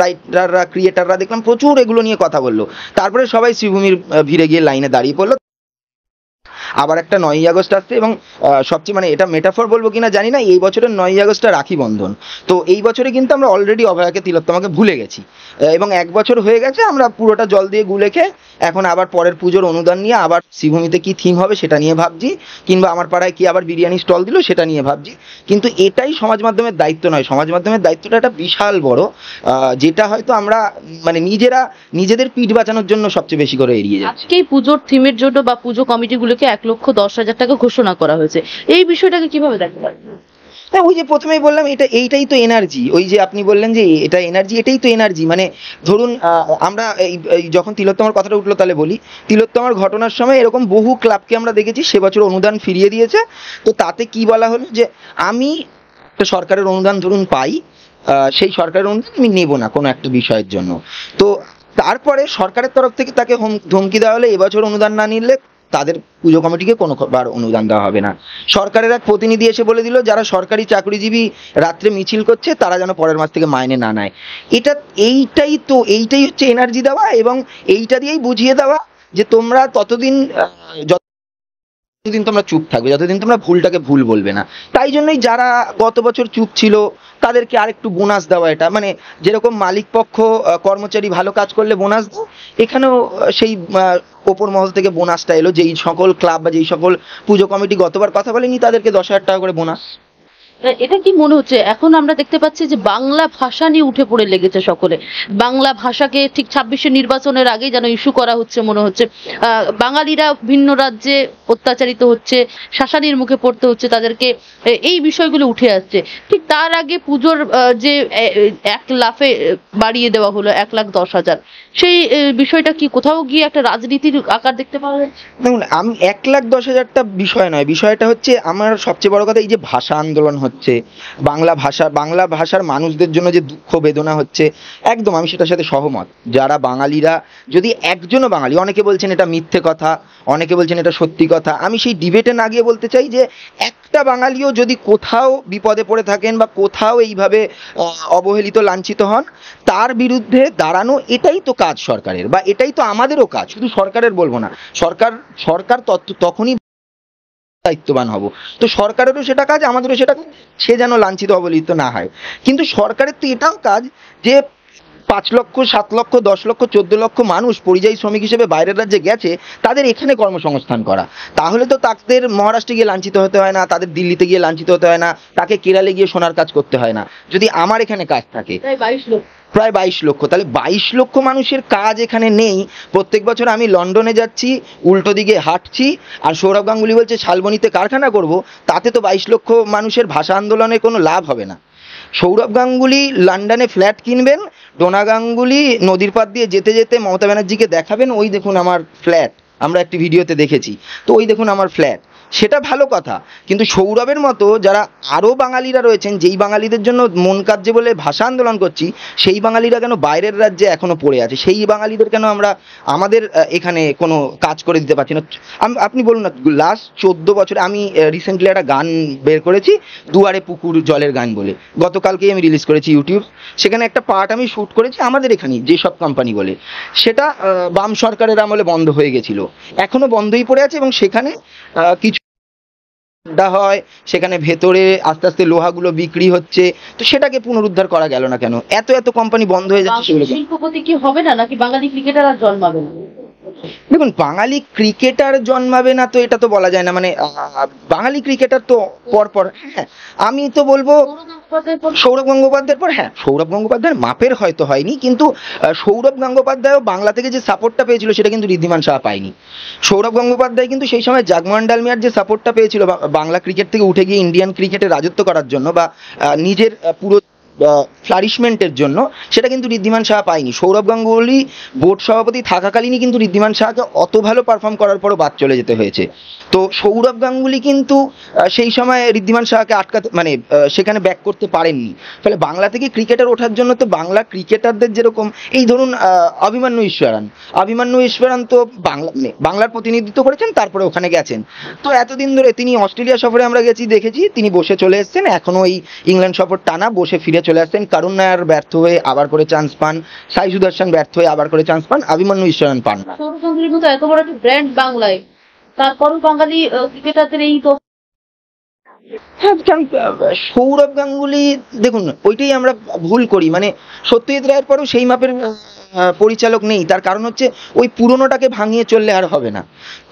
রাইটাররা ক্রিয়েটাররা দেখলাম প্রচুর এগুলো নিয়ে কথা বললো, তারপরে সবাই শ্রীভূমির ভিড়ে গিয়ে লাইনে দাঁড়িয়ে পড়লো। আবার একটা 9ই আগস্ট আসছে, এবং সবচেয়ে মানে এটা মেটাফর বলবো কিনা জানি না, এই বছরের 9ই আগস্টটা রাখি বন্ধন। তো এই বছরে কিন্তু আমরা অলরেডি অভয়াকে তিলোত্তমাকে ভুলে গেছি, এবং 1 বছর হয়ে গেছে আমরা পুরোটা জল দিয়ে গুলে খেয়ে এখন আবার পরের পুজোর অনুদান নিয়ে আবার শ্রীভূমিতে কি থিম হবে সেটা নিয়ে ভাবছি, কিংবা আমার পাড়ায় কি আবার বিরিয়ানি স্টল দিল সেটা নিয়ে ভাবছি। কিন্তু এটাই সমাজ মাধ্যমের দায়িত্ব নয়, সমাজ মাধ্যমের দায়িত্বটা একটা বিশাল বড়, যেটা হয়তো আমরা মানে নিজেদের পিঠ বাঁচানোর জন্য সবচেয়ে বেশি করে এড়িয়ে যাচ্ছি। আজকেই পুজোর থিমের জন্য বা পুজো কমিটিগুলোকে 1,10,000 টাকা ঘোষণা করা হয়েছে, এই বিষয়টাকে কিভাবে দেখতে পারেন? হ্যাঁ, ওই যে প্রথমেই বললাম এইটাই তো এনার্জি, ওই যে আপনি বললেন যে এটা এনার্জি, এটাই তো এনার্জি। মানে ধরুন আমরা এই যখন তিলোত্তমার কথাটা উঠলো তাহলে বলি, তিলোত্তমার ঘটনার সময় এরকম বহু ক্লাবকে আমরা দেখেছি সে বছর অনুদান ফিরিয়ে দিয়েছে। তো তাতে কি বলা হলো যে আমি একটা সরকারের অনুদান ধরুন পাই, সেই সরকারের অনুদান আমি নেব না কোনো একটা বিষয়ের জন্য। তো তারপরে সরকারের তরফ থেকে তাকে ধমকি দেওয়া হলে এবছর অনুদান না নিলে তাদের পুজো কমিটিকে কোনো বার অনুদান দেওয়া হবে না। সরকারের এক প্রতিনিধি এসে বলে দিল যারা সরকারি চাকরিজীবী রাত্রে মিছিল করছে তারা যেন পরের মাস থেকে মাইনে না নেয়। এইটাই হচ্ছে এনার্জি দেওয়া, এবং এইটা দিয়েই বুঝিয়ে দেওয়া যে তোমরা যতদিন তোমরা চুপ থাকবে, যতদিন তোমরা ভুলটাকে ভুল বলবে না। তাই জন্যই যারা গত বছর চুপ ছিল তাদেরকে আরেকটু বোনাস দেওয়া, এটা মানে যেরকম মালিক পক্ষ কর্মচারী ভালো কাজ করলে বোনাস দেয়, এখানেও সেই ওপর মহল থেকে বোনাসটা এলো, যেই সকল ক্লাব বা যেই সকল পুজো কমিটি গতবার কথা বলেনি তাদেরকে 10,000 টাকা করে বোনাস। এটা কি মনে হচ্ছে এখন আমরা দেখতে পাচ্ছি যে বাংলা ভাষা নিয়ে উঠে পড়ে লেগেছে সকলে, বাংলা ভাষাকে ঠিক 26-এর নির্বাচনের আগেই যেন ইস্যু করা হচ্ছে মনে হচ্ছে। বাঙালিরা ভিন্ন রাজ্যে অত্যাচারিত হচ্ছে, শাসানির মুখে পড়তে হচ্ছে তাদেরকে, এই বিষয়গুলো উঠে আসছে। ঠিক তার আগে পুজোর যে 1 লাফে বাড়িয়ে দেওয়া হলো 1,10,000, সেই বিষয়টা কি কোথাও গিয়ে একটা রাজনীতির আকার দেখতে পাওয়া যাচ্ছে? দেখুন, আমি 1,10,000টা বিষয় নয়, বিষয়টা হচ্ছে আমার সবচেয়ে বড় কথা এই যে ভাষা আন্দোলন হচ্ছে, বাংলা ভাষার মানুষদের জন্য যে দুঃখ বেদনা হচ্ছে, একদম আমি সেটার সাথে সহমত। যারা বাঙালিরা, যদি একজনও বাঙালি, অনেকে বলছেন এটা মিথ্যে কথা, অনেকে বলছেন এটা সত্যি কথা, আমি সেই ডিবেটে না গিয়ে বলতে চাই যে একটা বাঙালিও যদি কোথাও বিপদে পড়ে থাকেন বা কোথাও এইভাবে অবহেলিত লাঞ্ছিত হন, তার বিরুদ্ধে দাঁড়ানো এটাই তো কাজ সরকারের, বা এটাই তো আমাদেরও কাজ। শুধু সরকারের বলবো না, সরকার তখনই দায়িত্ববান হব, তো সরকারেরও সেটা কাজ, আমাদেরও সেটা কাজ, সে যেন লাঞ্ছিত অবহেলিত না হয়। কিন্তু সরকারের তো এটাও কাজ যে 5 লক্ষ 7 লক্ষ 10 লক্ষ 14 লক্ষ মানুষ পরিযায়ী শ্রমিক হিসেবে বাইরের রাজ্যে গেছে, তাদের এখানে কর্মসংস্থান করা। তাহলে তো তাদের মহারাষ্ট্রে গিয়ে লাঞ্ছিত হতে হয় না, তাদের দিল্লিতে গিয়ে লাঞ্ছিত হতে হয় না, তাকে কেরালে গিয়ে সোনার কাজ করতে হয় না, যদি আমার এখানে কাজ থাকে। প্রায় 22 লক্ষ, তাহলে 22 লক্ষ মানুষের কাজ এখানে নেই। প্রত্যেক বছর আমি লন্ডনে যাচ্ছি, উল্টো দিকে হাঁটছি, আর সৌরভ গাঙ্গুলি বলছে শালবনীতে কারখানা করব, তাতে তো 22 লক্ষ মানুষের ভাষা আন্দোলনের কোনো লাভ হবে না। সৌরভ গাঙ্গুলি লন্ডনে ফ্ল্যাট কিনবেন, ডোনা গাঙ্গুলি নদীর পাড় দিয়ে যেতে যেতে মমতা ব্যানার্জিকে দেখাবেন, ওই দেখুন আমার ফ্ল্যাট, আমরা একটি ভিডিওতে দেখেছি, তো ওই দেখুন আমার ফ্ল্যাট, সেটা ভালো কথা। কিন্তু সৌরভের মতো যারা আরও বাঙালিরা রয়েছেন, যেই বাঙালিদের জন্য মন কাজ্যে বলে ভাষা আন্দোলন করছি, সেই বাঙালিরা কেন বাইরের রাজ্যে এখনো পড়ে আছে? সেই বাঙালিদের কেন আমরা আমাদের এখানে কোনো কাজ করে দিতে পারছি না? আপনি বলুন না, লাস্ট 14 বছরে আমি রিসেন্টলি একটা গান বের করেছি, দুয়ারে পুকুর জলের গান বলে, গতকালকেই আমি রিলিজ করেছি ইউটিউব। সেখানে একটা পার্ট আমি শ্যুট করেছি আমাদের এখানেই যেসব কোম্পানি বলে, সেটা বাম সরকারের আমলে বন্ধ হয়ে গেছিল, এখনো বন্ধই পড়ে আছে, এবং সেখানে কিছু হয়, সেখানে ভেতরে আস্তে আস্তে লোহাগুলো বিক্রি হচ্ছে, তো সেটাকে পুনরুদ্ধার করা গেল না কেন? এত কোম্পানি বন্ধ হয়ে যাচ্ছে সেগুলো। শিল্পপতি কি হবে না, নাকি বাঙালি ক্রিকেটার আর জন্মাবে না? দেখুন, বাঙালি ক্রিকেটার জন্মাবে না তো এটা তো বলা যায় না, মানে বাঙালি ক্রিকেটার তো পরপর, হ্যাঁ আমি তো বলবো সৌরভ গঙ্গোপাধ্যায়ের পর, হ্যাঁ সৌরভ গঙ্গোপাধ্যায়ের মাপের হয়তো হয়নি, কিন্তু সৌরভ গঙ্গোপাধ্যায়ও বাংলা থেকে যে সাপোর্টটা পেয়েছিল সেটা কিন্তু ঋদ্ধিমান সাহা পায়নি। সৌরভ গঙ্গোপাধ্যায় কিন্তু সেই সময় জাগমোহন ডালমিয়ার যে সাপোর্টটা পেয়েছিল বাংলা ক্রিকেট থেকে উঠে গিয়ে ইন্ডিয়ান ক্রিকেটে রাজত্ব করার জন্য বা নিজের পুরো ফ্লারিশমেন্টের জন্য, সেটা কিন্তু ঋদ্ধিমান সাহা পায়নি। সৌরভ গাঙ্গুলি বোর্ড সভাপতি থাকাকালীনই কিন্তু ঋদ্ধিমান সাহাকে অত ভালো পারফর্ম করার পরও বাদ চলে যেতে হয়েছে। তো সৌরভ গাঙ্গুলি কিন্তু সেই সময় ঋদ্ধিমান সাহাকে আটকাতে মানে সেখানে ব্যাক করতে পারেননি। ফলে বাংলা থেকে ক্রিকেটার ওঠার জন্য তো বাংলা ক্রিকেটারদের যেরকম এই ধরুন অভিমন্যু ঈশ্বরান তো বাংলার প্রতিনিধিত্ব করেছেন, তারপরে ওখানে গেছেন। তো এতদিন ধরে তিনি অস্ট্রেলিয়া সফরে আমরা দেখেছি তিনি বসে চলে এসেছেন, এখনো এই ইংল্যান্ড সফর টানা বসে ফিরে চলে আসছেন। করুণ নায়ার ব্যর্থ হয়ে আবার করে চান্স পান, সাই সুদর্শন ব্যর্থ হয়ে আবার করে চান্স পান, অভিমন্যু ঈশ্বরান পান না। সৌরভ গাঙ্গুলির মতো এত বড় একটা ব্র্যান্ড বাংলায়, তারপরও বাঙালি ক্রিকেটারদের এই তো। হ্যাঁ, কারণ সৌরভ গাঙ্গুলি দেখুন ওইটাই আমরা ভুল করি, মানে সত্যজিৎ রায়ের পরেও সেই মাপের পরিচালক নেই। তার কারণ হচ্ছে ওই পুরনোটাকে ভাঙিয়ে চললে আর হবে না,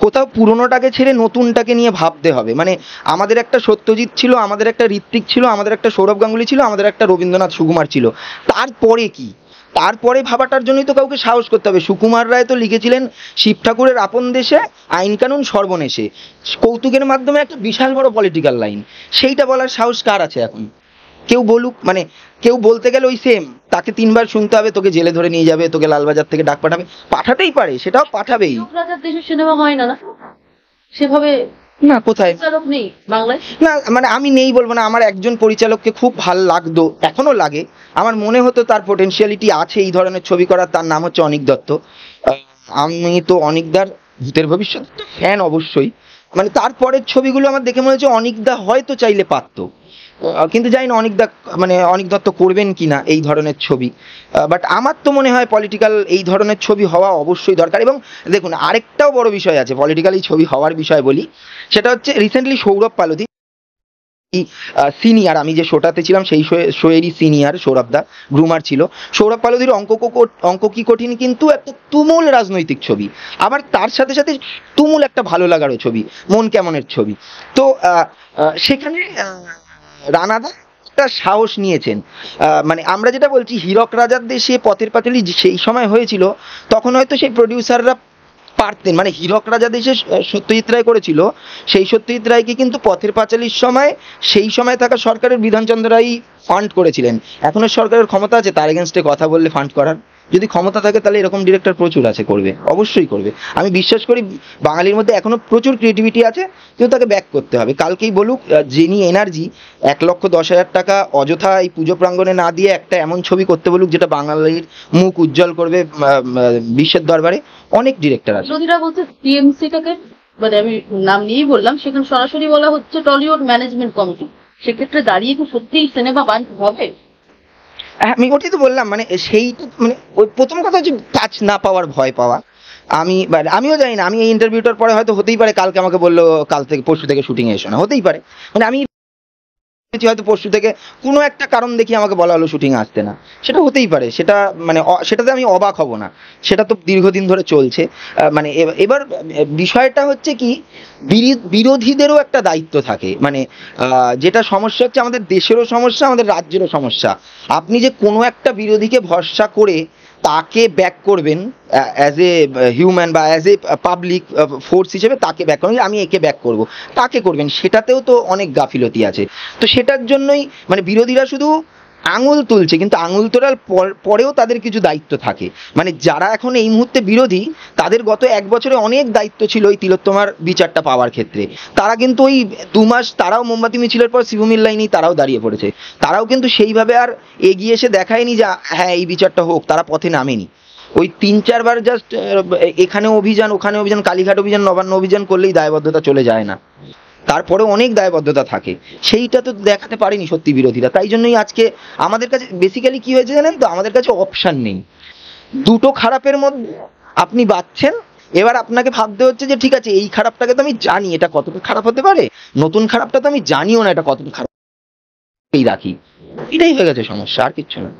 কোথাও পুরনোটাকে ছেড়ে নতুনটাকে নিয়ে ভাবতে হবে। মানে আমাদের একটা সত্যজিৎ ছিল, আমাদের একটা ঋত্বিক ছিল, আমাদের একটা সৌরভ গাঙ্গুলি ছিল, আমাদের একটা রবীন্দ্রনাথ সুকুমার ছিল, তারপরে কি? তারপরে ভাবাটার জন্যই তো কাউকে সাহস করতে হবে। সুকুমার রায় তো লিখেছিলেন শিব ঠাকুরের আপন দেশে আইন কানুন সর্বনেশে, কৌতুকের মাধ্যমে একটা বিশাল বড় পলিটিক্যাল লাইন, সেইটা বলার সাহস কার আছে এখন? কেউ বলুক, মানে কেউ বলতে গেলে ওই সেম, তাকে 3বার শুনতে হবে, তোকে জেলে ধরে নিয়ে যাবে, তোকে লালবাজার থেকে ডাক পাঠাবে, পাঠাতেই পারে, সেটাও পাঠাবেই। রাজার দেশের সিনেমা হয় না, সেভাবে না, কোথায় পরিচালক নেই বাংলায়। না, মানে আমি নেই বলবো না, আমার একজন পরিচালককে খুব ভাল লাগতো, এখনো লাগে, আমার মনে হতো তার পোটেনশিয়ালিটি আছে এই ধরনের ছবি করার, তার নাম হচ্ছে অনিক দত্ত। আমি তো অনিকদার ভূতের ভবিষ্যৎ ফ্যান অবশ্যই, মানে তারপরের ছবিগুলো আমার দেখে মনে হচ্ছে অনিকদা হয়তো চাইলে পারতো, কিন্তু জানি না অনিক দত্ত করবেন কিনা এই ধরনের ছবি। বাট আমার তো মনে হয় পলিটিক্যাল এই ধরনের ছবি হওয়া অবশ্যই দরকার। এবং দেখুন আরেকটাও বড় বিষয় আছে পলিটিক্যাল এই ছবি হওয়ার বিষয় বলি, সেটা হচ্ছে রিসেন্টলি সৌরভ পালোধি সিনিয়র, আমি যে শোটাতে ছিলাম সেই শোয়েরই সিনিয়র সৌরভদা গ্রুমার ছিল। সৌরভ পালোধির অঙ্ক কি কঠিন কিন্তু একটা তুমুল রাজনৈতিক ছবি, আবার তার সাথে সাথে তুমুল একটা ভালো লাগারও ছবি, মন কেমনের ছবি। তো সেখানে রানাদা একটা সাহস নিয়েছেন। মানে আমরা যেটা বলছি হীরক রাজার দেশে পথের পাঁচালী সেই সময় হয়েছিল, তখন হয়তো সেই প্রডিউসাররা পারতেন, মানে হীরক রাজা দেশে সত্যজিৎ রায় করেছিল, সেই সত্যজিৎ রায়কে কিন্তু পথের পাঁচালীর সময় সেই সময় থাকা সরকারের বিধানচন্দ্র রায় ফান্ড করেছিলেন। এখনো সরকারের ক্ষমতা আছে তার এগেনস্টে কথা বললে ফান্ড করার? যদি ক্ষমতা থাকে তাহলে এরকম ডিরেক্টর প্রচুর আছে, করবে, অবশ্যই করবে। আমি বিশ্বাস করি বাঙালির মধ্যে এখনো প্রচুর ক্রিয়েটিভিটি আছে, কিন্তু তাকে ব্যাক করতে হবে। কালকেই বলুক যিনি এনার্জি 1,10,000 টাকা অযথা এই পুজো প্রাঙ্গণে না দিয়ে একটা এমন ছবি করতে বলুক যেটা বাঙালির মুখ উজ্জ্বল করবে বিশ্বের দরবারে, অনেক ডিরেক্টর আছে। যদিরা বলছে টিএমসিটাকে, মানে আমি নাম নিয়েই বললাম, সেখানে সরাসরি বলা হচ্ছে টলিউড ম্যানেজমেন্ট কমিটি, সেক্ষেত্রে দাঁড়িয়ে কি সত্যিই সিনেমা বান হবে? আমি ওটাই তো বললাম, মানে সেইটা মানে ওই প্রথম কথা হচ্ছে টাচ না পাওয়ার ভয় পাওয়া। আমিও জানি না, আমি এই ইন্টারভিউটার পরে হয়তো হতেই পারে কালকে আমাকে বললো কাল থেকে পরশু থেকে শুটিং এসো না, হতেই পারে, মানে আমি হয়তো পরশু থেকে কোনো একটা কারণ দেখিয়ে আমাকে বলা হলো শুটিং আসতে না, সেটা হতেই পারে, সেটা মানে সেটাতে আমি অবাক হব না, সেটা তো দীর্ঘদিন ধরে চলছে। মানে এবার বিষয়টা হচ্ছে কি, বিরোধীদেরও একটা দায়িত্ব থাকে, মানে যেটা সমস্যা হচ্ছে আমাদের দেশেরও সমস্যা, আমাদের রাজ্যেরও সমস্যা। আপনি যে কোনো একটা বিরোধীকে ভরসা করে তাকে ব্যাক করবেন অ্যাজ এ হিউম্যান বা অ্যাজ এ পাবলিক ফোর্স হিসেবে তাকে ব্যাক করবেন, আমি একে ব্যাক করব, তাকে করবেন, সেটাতেও তো অনেক গাফিলতি আছে। তো সেটার জন্যই মানে বিরোধীরা শুধু আঙুল তুলছে, কিন্তু আঙুল তোলার পরেও তাদের কিছু দায়িত্ব থাকে। মানে যারা এখন এই মুহূর্তে বিরোধী, তাদের গত 1 বছরে অনেক দায়িত্ব ছিল এই তিলোত্তমার বিচারটা পাওয়ার ক্ষেত্রে। তারা কিন্তু ওই 2 মাস তারাও মোমবাতি মিছিলের পর শিবমির লাইনেই তারাও দাঁড়িয়ে পড়েছে, তারাও কিন্তু সেইভাবে আর এগিয়ে এসে দেখায়নি যে হ্যাঁ এই বিচারটা হোক, তারা পথে নামেনি। ওই 3-4 বার জাস্ট এখানে অভিযান, ওখানে অভিযান, কালীঘাট অভিযান, নবান্ন অভিযান করলেই দায়বদ্ধতা চলে যায় না, তারপরে অনেক দায়বদ্ধতা থাকে, সেইটা তো দেখাতে পারেনি সত্যি বিরোধীরা। তাই জন্যই আজকে আমাদের কাছে বেসিক্যালি কি হয়েছে জানেন তো, আমাদের কাছে অপশন নেই, দুটো খারাপের মধ্যে আপনি বাঁচছেন, এবার আপনাকে ভাবতে হচ্ছে যে ঠিক আছে এই খারাপটাকে তো আমি জানি এটা কতটা খারাপ হতে পারে, নতুন খারাপটা তো আমি জানিও না এটা কতটা খারাপ, এই রাখি, এটাই হয়ে গেছে সমস্যা, আর কিচ্ছু না।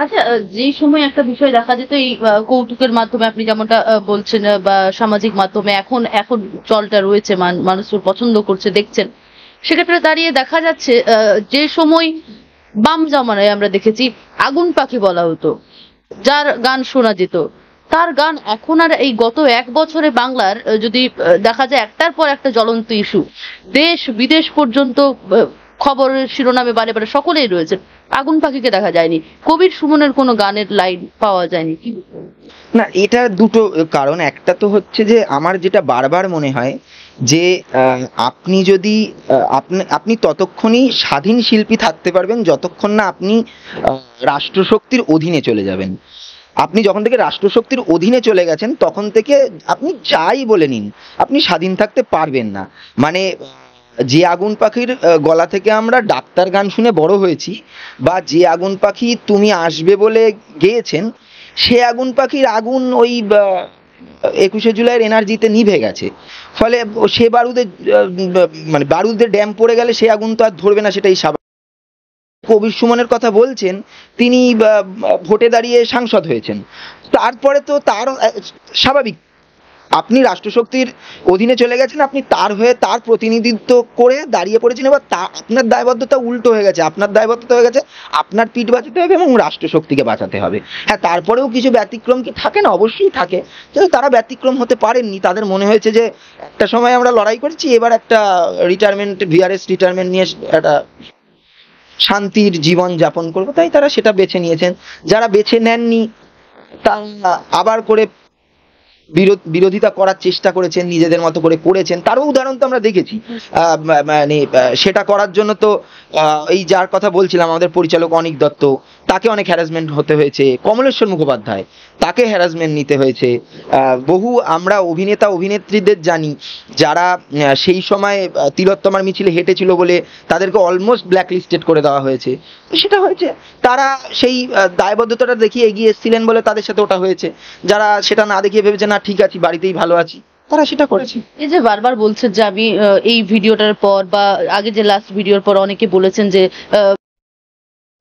আচ্ছা, যে সময় একটা বিষয় দেখা যেত এই কৌতুকের মাধ্যমে আপনি যেমনটা বলছেন, বা সামাজিক মাধ্যমে এখন এখন চলটা রয়েছে, মানুষ পছন্দ করছে, দেখছেন, সেক্ষেত্রে দাঁড়িয়ে দেখা যাচ্ছে যে সময় বাম জামানায় আমরা দেখেছি আগুন পাখি বলা হতো, যার গান শোনা যেত। তার গান এখন আর এই গত 1 বছরে বাংলার যদি দেখা যায় একটার পর একটা জ্বলন্ত ইস্যু, দেশ বিদেশ পর্যন্ত খবরের শিরোনামে বারে বারে সকলেই রয়েছে, আগুন পাখিকে দেখা যায়নি, কবির সুমনের কোনো গানের লাইন পাওয়া যায়নি। কি না, এটা দুটো কারণ। একটা তো হচ্ছে যে আমার যেটা বারবার মনে হয় যে আপনি যদি আপনি ততক্ষণই স্বাধীন শিল্পী থাকতে পারবেন যতক্ষণ না আপনি রাষ্ট্রশক্তির অধীনে চলে যাবেন। আপনি যখন থেকে রাষ্ট্রশক্তির অধীনে চলে গেছেন তখন থেকে আপনি যাই বলে নিন, আপনি স্বাধীন থাকতে পারবেন না। মানে যে আগুন পাখির গলা থেকে আমরা ডাক্তার গান শুনে বড় হয়েছি, বা যে আগুন পাখি তুমি আসবে বলে গেয়েছেন, সে আগুন পাখির আগুন ওই 21শে জুলাইয়ের এনার্জিতে নিভে গেছে। ফলে সে বারুদে মানে বারুদের ড্যাম পড়ে গেলে সে আগুন তো আর ধরবে না, সেটাই স্বাভাবিক। কবির সুমনের কথা বলছেন, তিনি ভোটে দাঁড়িয়ে সাংসদ হয়েছেন, তারপরে তো তার স্বাভাবিক, আপনি রাষ্ট্রশক্তির অধীনে চলে গেছেন, আপনি তার হয়ে তার প্রতিনিধিত্ব করে দাঁড়িয়ে পড়েছেন। এবার আপনার দায়বদ্ধতা উল্টো হয়ে গেছে, আপনার দায়বদ্ধতা হয়ে গেছে আপনার পিঠ বাঁচাতে হবে এবং রাষ্ট্রশক্তিকে বাঁচাতে হবে। হ্যাঁ, তারপরেও কিছু ব্যতিক্রম কি থাকে না? অবশ্যই থাকে, কিন্তু তারা ব্যতিক্রম হতে পারেননি। তাদের মনে হয়েছে যে একটা সময় আমরা লড়াই করেছি, এবার একটা রিটায়ারমেন্ট, ভিআরএস রিটায়ারমেন্ট নিয়ে একটা শান্তির জীবন যাপন করবো, তাই তারা সেটা বেছে নিয়েছেন। যারা বেছে নেননি তারা আবার করে বিরোধিতা করার চেষ্টা করেছেন, নিজেদের মতো করে করেছেন, তারও উদাহরণ তো আমরা দেখেছি। মানে সেটা করার জন্য তো এই যার কথা বলছিলাম, আমাদের পরিচালক অনিক দত্ত, তাকে অনেক হ্যারাসমেন্ট হতে হয়েছে। কমলেশ্বর মুখোপাধ্যায়, তাকে হ্যারাসমেন্ট নিতে হয়েছে। বহু আমরা অভিনেতা অভিনেত্রীদের জানি যারা সেই সময় তিলোত্তমার মিছিলে হেঁটেছিল বলে তাদেরকে অলমোস্ট ব্ল্যাকলিস্টেড করে দেওয়া হয়েছে। সেটা হয়েছে, তারা সেই দায়বদ্ধতাটা দেখিয়ে এগিয়ে এসেছিলেন বলে তাদের সাথে ওটা হয়েছে। যারা সেটা না দেখিয়ে ভেবেছে না ঠিক আছি, বাড়িতেই ভালো আছি, তারা সেটা করেছে। এই যে বারবার বলছেন যে আমি এই ভিডিওটার পর বা আগে যে লাস্ট ভিডিওর পর অনেকে বলেছেন যে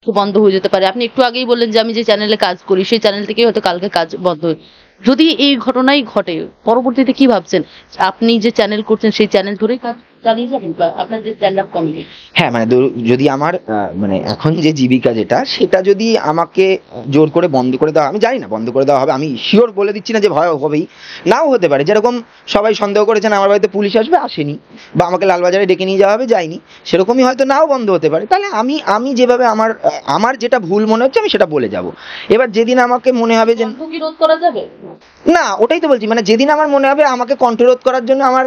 বন্ধ হয়ে যেতে পারে, আপনি একটু আগেই বললেন যে আমি যে চ্যানেলে কাজ করি সেই চ্যানেল থেকেই হয়তো কালকে কাজ বন্ধ হয়ে, যদি এই ঘটনাই ঘটে পরবর্তীতে কি ভাবছেন? আপনি যে চ্যানেল করছেন সেই চ্যানেল ধরেই কাজ চালিয়ে যাবেন বা আপনার যে স্ট্যান্ড আপ কমেডি? হ্যাঁ, মানে যদি আমার মানে এখন যে জীবিকা যেটা, সেটা যদি আমাকে জোর করে বন্ধ করে দেওয়া, আমি জানি না বন্ধ করে দেওয়া হবে, আমি শিওর বলে দিচ্ছি না যে ভয় হবেই, নাও হতে পারে। যেরকম সবাই সন্দেহ করেছেন আমার বাড়িতে পুলিশ আসবে, আসেনি, বা আমাকে লালবাজারে ডেকে নিয়ে যাওয়া হবে, যায়নি, সেরকমই হয়তো নাও বন্ধ হতে পারে। তাহলে আমি যেভাবে আমার যেটা ভুল মনে হচ্ছে আমি সেটা বলে যাব। এবার যেদিন আমাকে মনে হবে যে কি রোধ করা যাবে না, ওটাই তো বলছি, মানে যেদিন আমার মনে হবে আমাকে কণ্ঠরোধ করার জন্য আমার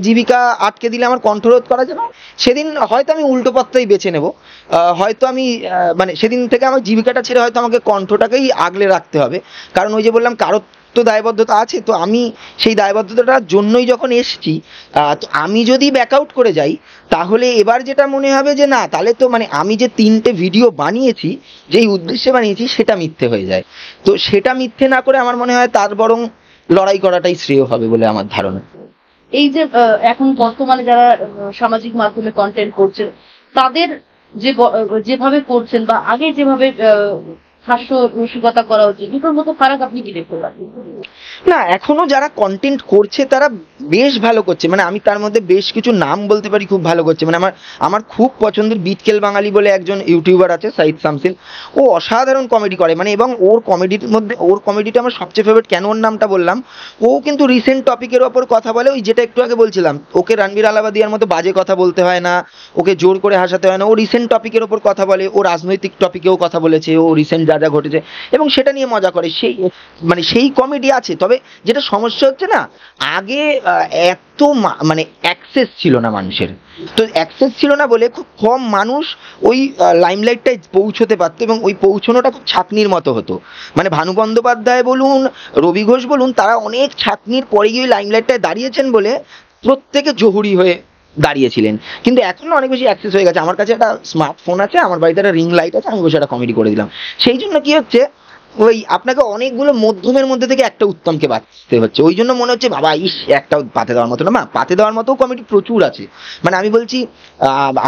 জীবিকা আটকে দিলে আমার কণ্ঠরোধ করা যাবে, সেদিন হয়তো আমি উল্টো পথটাই বেছে নেব। হয়তো আমি মানে সেদিন থেকে আমার জীবিকাটা ছেড়ে হয়তো আমাকে কণ্ঠটাকেই আগলে রাখতে হবে। কারণ ওই যে বললাম, কারোর তো দায়বদ্ধতা আছে, তো আমি সেই দায়বদ্ধতাটার জন্যই যখন এসেছি, তো আমি যদি ব্যাকআউট করে যাই তাহলে এবার যেটা মনে হবে যে না, তাহলে তো মানে আমি যে 3টে ভিডিও বানিয়েছি, যেই উদ্দেশ্যে বানিয়েছি, সেটা মিথ্যে হয়ে যায়। তো সেটা মিথ্যে না করে আমার মনে হয় তার বরং লড়াই করাটাই শ্রেয় হবে বলে আমার ধারণা। এই যে এখন বর্তমানে যারা সামাজিক মাধ্যমে কন্টেন্ট করছেন, তাদের যে যেভাবে করছেন বা আগে যেভাবে হাস্য রসিকতা করা হচ্ছে, দুটোর মতো ফারাক আপনি কি দেখতে পাচ্ছেন? না, এখনো যারা কন্টেন্ট করছে তারা বেশ ভালো করছে। মানে আমি তার মধ্যে বেশ কিছু নাম বলতে পারি, খুব ভালো করছে। মানে আমার খুব পছন্দের বিটকেল বাঙালি বলে একজন ইউটিউবার আছে, সাইদ শামসিল। ও অসাধারণ কমেডি করে, মানে এবং ওর কমেডির মধ্যে ওর কমেডিটা আমার সবচেয়ে ফেভারিট। কেন ওর নামটা বললাম, ও কিন্তু রিসেন্ট টপিকের ওপর কথা বলে, ওই যেটা একটু আগে বলছিলাম, ওকে রণবীর আলাবাদিয়ার মতো বাজে কথা বলতে হয় না, ওকে জোর করে হাসাতে হয় না। ও রিসেন্ট টপিকের ওপর কথা বলে, ও রাজনৈতিক টপিকেও কথা বলেছে, ও রিসেন্ট যা যা ঘটেছে এবং সেটা নিয়ে মজা করে। মানে সেই কমেডি আছে। তবে যেটা সমস্যা হচ্ছে না, আগে এত মানে অ্যাক্সেস ছিল না মানুষের, তো অ্যাক্সেস ছিল না বলে খুব কম মানুষ ওই লাইমলাইটটায় পৌঁছতে পারতো, এবং ওই পৌঁছানোটা খুব ছাঁকনির মতো হতো। মানে ভানু বন্দ্যোপাধ্যায় বলুন, রবি ঘোষ বলুন, তারা অনেক ছাঁকনির পরে গিয়ে ওই লাইমলাইটটায় দাঁড়িয়েছেন বলে প্রত্যেকে জহুরি হয়ে দাঁড়িয়েছিলেন। কিন্তু এখন অনেক বেশি অ্যাক্সেস হয়ে গেছে। আমার কাছে একটা স্মার্টফোন আছে, আমার বাড়িতে একটা রিং লাইট আছে, আমি বসে একটা কমেডি করে দিলাম। সেই জন্য কি হচ্ছে, ওই আপনাকে অনেকগুলো মধ্যমের মধ্যে থেকে একটা উত্তমকে বাঁচতে হচ্ছে। ওই জন্য মনে হচ্ছে বাবা একটা পাতে দেওয়ার মতো না, পাতে দেওয়ার মতো কমেডি প্রচুর আছে। মানে আমি বলছি,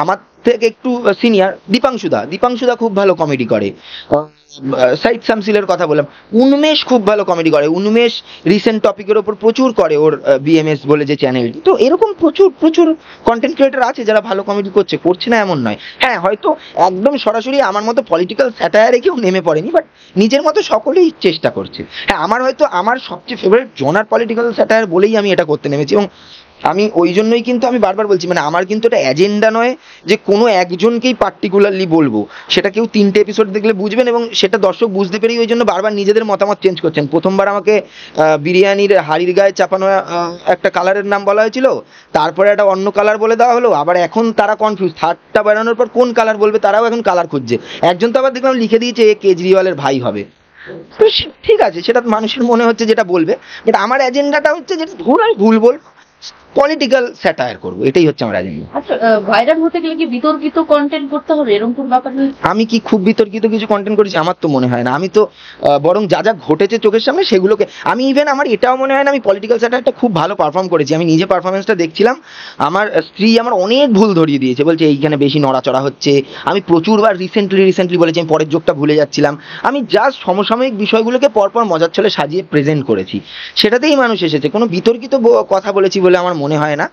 আমার থেকে একটু সিনিয়র দীপাংশুদা খুব ভালো কমেডি করে। সাইদ শামসিলের কথা বললাম, উন্মেষ খুব ভালো কমেডি করে। উন্মেষ রিসেন্ট টপিকের ওপর প্রচুর করে, ওর বিএমএস বলে যে চ্যানেলটি। তো এরকম প্রচুর প্রচুর কন্টেন্ট ক্রিয়েটার আছে যারা ভালো কমেডি করছে না এমন নয়। হ্যাঁ, হয়তো একদম সরাসরি আমার মতো পলিটিক্যাল স্যাটায়ারে কেউ নেমে পড়েনি, বাট নিজের মতো সকলেই চেষ্টা করছে। হ্যাঁ, আমার সবচেয়ে ফেভারিট জনার পলিটিক্যাল স্যাটায়ার বলেই আমি এটা করতে নেমেছি। এবং আমি ওই জন্যই কিন্তু আমি বারবার বলছি, মানে আমার কিন্তু এটা এজেন্ডা নয় যে কোনো একজনকেই পার্টিকুলারলি বলবো। সেটা কেউ 3টে এপিসোড দেখলে বুঝবেন, এবং সেটা দর্শক বুঝতে পেরেই ওই জন্য বারবার নিজেদের মতামত চেঞ্জ করছেন। প্রথমবার আমাকে বিরিয়ানির হাড়ির গায়ে চাপানো একটা কালারের নাম বলা হয়েছিল, তারপরে একটা অন্য কালার বলে দেওয়া হলো, আবার এখন তারা কনফিউজ, থার্ডটা বেরোনোর পর কোন কালার বলবে তারাও এখন কালার খুঁজছে। একজন তো আবার দেখলাম লিখে দিয়েছে এ কেজরিওয়ালের ভাই হবে। তো ঠিক আছে, সেটা মানুষের মনে হচ্ছে যেটা বলবে, বাট আমার এজেন্ডাটা হচ্ছে যেটা ভুল আমি ভুল বলবো, পলিটিক্যাল স্যাটায়ার করবো, এটাই হচ্ছে আমার এজেন্ডা। আচ্ছা, ভাইরাল হতে গেলে কি বিতর্কিত কন্টেন্ট করতে হবে, এরকম কোন ব্যাপার নেই? আমি কি খুব বিতর্কিত কিছু কন্টেন্ট করেছি? আমার তো মনে হয় না। আমি তো বরং যা যা ঘটেছে চোখের সামনে সেগুলোকে, আমি ইভেন আমার এটাও মনে হয় না আমি পলিটিক্যাল স্যাটায়ারটা খুব ভালো পারফর্ম করেছি। আমি নিজে পারফরমেন্সটা দেখছিলাম, আমার স্ত্রী আমার অনেক ভুল ধরিয়ে দিয়েছে, বলছে এইখানে বেশি নড়াচড়া হচ্ছে। আমি প্রচুরবার রিসেন্টলি বলেছি, আমি পরের যোগটা ভুলে যাচ্ছিলাম। আমি জাস্ট সমসাময়িক বিষয়গুলোকে পরপর মজার ছলে সাজিয়ে প্রেজেন্ট করেছি, সেটাতেই মানুষ এসেছে। কোনো বিতর্কিত কথা বলেছি বলে আমার মনে হয় না।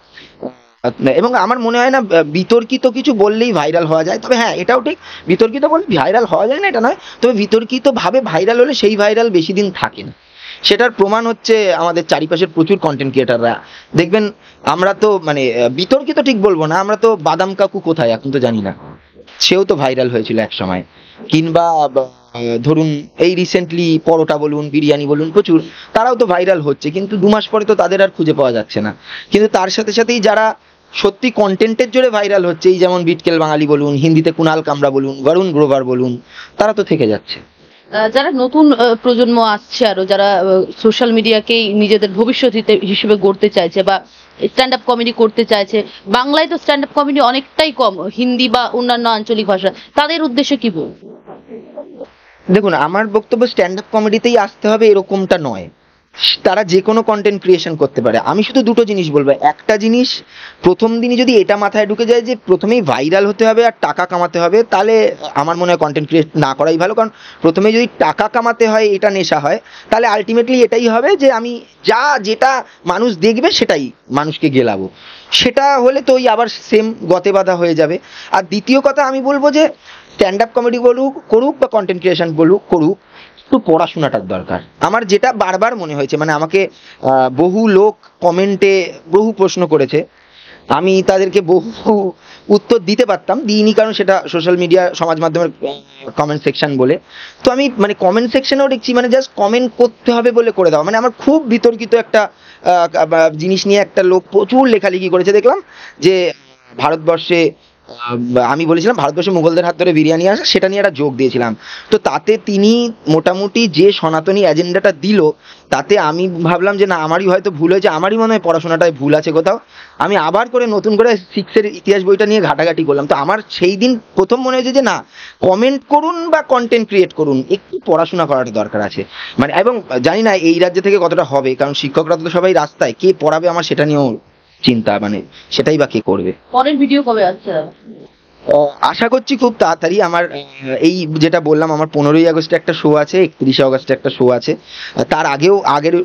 এবং আমার মনে হয় না বিতর্কিত কিছু বললেই ভাইরাল হওয়া যায়। তবে হ্যাঁ, এটাও ঠিক, বিতর্কিত বলে ভাইরাল হওয়া যায় না এটা নয়, তবে বিতর্কিত ভাবে ভাইরাল হলে সেই ভাইরাল বেশি দিন থাকে না। সেটার প্রমাণ হচ্ছে আমাদের চারিপাশের প্রচুর কন্টেন্ট ক্রিয়েটাররা। দেখবেন আমরা তো মানে বিতর্কিত ঠিক বলবো না, আমরা তো বাদাম কাকু কোথায় এখন তো জানি না, সেও তো ভাইরাল হয়েছিল এক সময়। কিংবা ধরুন এই রিসেন্টলি পরোটা বলুন, বিরিয়ানি বলুন, প্রচুর তারাও তো ভাইরাল হচ্ছে, কিন্তু 2 মাস পরে তো তাদের আর খুঁজে পাওয়া যাচ্ছে না। কিন্তু তার সাথে সাথেই যারা সত্যি কন্টেন্টের জোরে ভাইরাল হচ্ছে, এই যেমন বিটকেল বাঙালি বলুন, হিন্দিতে কুনাল কামরা বলুন, বরুণ গ্রোভার বলুন, তারা তো থেকে যাচ্ছে। যারা নতুন প্রজন্ম আসছে, আরো যারা সোশ্যাল মিডিয়াকেই নিজেদের ভবিষ্যৎ হিসেবে গড়তে চাইছে বা স্ট্যান্ড আপ কমেডি করতে চাইছে, বাংলায় তো স্ট্যান্ড আপ কমেডি অনেকটাই কম, হিন্দি বা অন্যান্য আঞ্চলিক ভাষা, তাদের উদ্দেশ্যে কি বল? দেখুন, আমার বক্তব্য স্ট্যান্ড আপ কমেডিতেই আসতে হবে এরকমটা নয়, তারা যে কোনো কন্টেন্ট ক্রিয়েশন করতে পারে। আমি শুধু দুটো জিনিস বলবো। একটা জিনিস, প্রথম দিনই যদি এটা মাথায় ঢুকে যায় যে প্রথমেই ভাইরাল হতে হবে আর টাকা কামাতে হবে, তাহলে আমার মনে হয় কন্টেন্ট ক্রিয়েট না করাই ভালো। কারণ প্রথমে যদি টাকা কামাতে হয়, এটা নেশা হয়, তাহলে আলটিমেটলি এটাই হবে যে আমি যেটা মানুষ দেখবে সেটাই মানুষকে গেলাবো। সেটা হলে তো ওই আবার সেম গতে বাঁধা হয়ে যাবে। আর দ্বিতীয় কথা আমি বলবো যে স্ট্যান্ড আপ কমেডি করুক বা কন্টেন্ট ক্রিয়েশন করুক, একটু পড়াশোনাটার দরকার। আমার যেটা বারবার মনে হয়েছে, মানে আমাকে বহু লোক কমেন্টে বহু প্রশ্ন করেছে, আমি তাদেরকে বহু উত্তর দিতে পারতাম, দিইনি, কারণ সেটা সোশ্যাল মিডিয়া সমাজ মাধ্যমের কমেন্ট সেকশন বলে। তো আমি মানে কমেন্ট সেকশনেও দেখছি মানে জাস্ট কমেন্ট করতে হবে বলে করে দাও। মানে আমার খুব বিতর্কিত একটা জিনিস নিয়ে একটা লোক প্রচুর লেখালেখি করেছে, দেখলাম যে ভারতবর্ষে আমি বলেছিলাম ভারতবর্ষে মুঘলদের হাত ধরে বিরিয়ানি আসে, সেটা নিয়ে একটা যোগ দিয়েছিলাম। তো তাতে তিনি মোটামুটি যে সনাতনী এজেন্ডাটা দিল, তাতে আমি ভাবলাম যে না, আমারই হয়তো ভুল হয়েছে, আমারই মনে হয় পড়াশোনাটায় ভুল আছে কোথাও। আমি আবার করে নতুন করে 6-এর ইতিহাস বইটা নিয়ে ঘাটাঘাটি করলাম। তো আমার সেই দিন প্রথম মনে হয়েছে যে না, কমেন্ট করুন বা কন্টেন্ট ক্রিয়েট করুন, একটু পড়াশোনা করাটা দরকার আছে। মানে এবং জানি না এই রাজ্য থেকে কতটা হবে, কারণ শিক্ষকরা তো সবাই রাস্তায়, কে পড়াবে আমার সেটা নিয়েও চিন্তা, মানে সেটাই বা কে করবে। পরের ভিডিও কবে আসছে? আশা করছি খুব তাড়াতাড়ি। আমার এই যেটা বললাম, আমার 15ই আগস্টে একটা শো আছে, 31শে আগস্টে একটা শো আছে, তার আগের